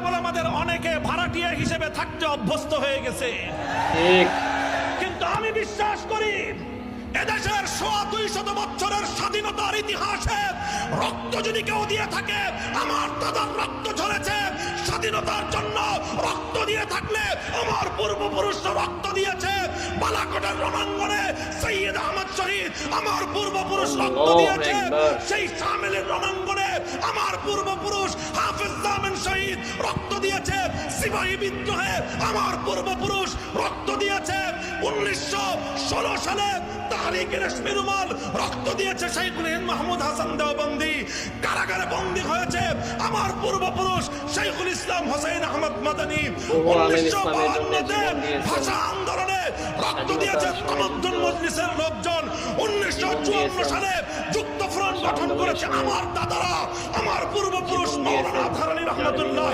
বলে আমাদের অনেকে ভাড়াটিয়া হিসেবে থাকতে অভ্যস্ত হয়ে গেছে। ঠিক। কিন্তু আমি বিশ্বাস করি এদেশের 200 বছরের স্বাধীনতার ইতিহাসে রক্ত যদি কেউ দিয়ে থাকে, আমার দাদার রক্ত ঝরেছে স্বাধীনতার জন্য। রক্ত দিয়ে থাকলে আমার পূর্বপুরুষরা রক্ত দিয়েছে। বালাকোটের রণাঙ্গনে সৈয়দ আহমদ শহীদ আমার পূর্বপুরুষ রক্ত দিয়েছে। সেই শামিলের রণাঙ্গনে আমার পূর্বপুরুষ হাফেজ জামিন শহীদ রক্ত দিয়েছে। সিপাহী বিদ্রোহে আমার পূর্বপুরুষ রক্ত দিয়েছে। 1916 সালে তাহরিকে রেশমি রুমাল রক্ত দিয়েছে শাইখুল হিন্দ মাহমুদ হাসান দেওবন্দি। কারাগারে বন্দী হয়েছে আমার পূর্বপুরুষ শাইখুল ইসলাম হোসেন আহমদ মাদানী। 1952-তে ভাষা আন্দোলনে রক্ত দিয়েছে তামাদ্দুন মজলিসের লোকজন। 1954 সালে যুক্তফ্রন্ট গঠন করেছে আমার দাদারা, আমার পূর্বপুরুষ মাওলানা আজহার আলী রহমাতুল্লাহ।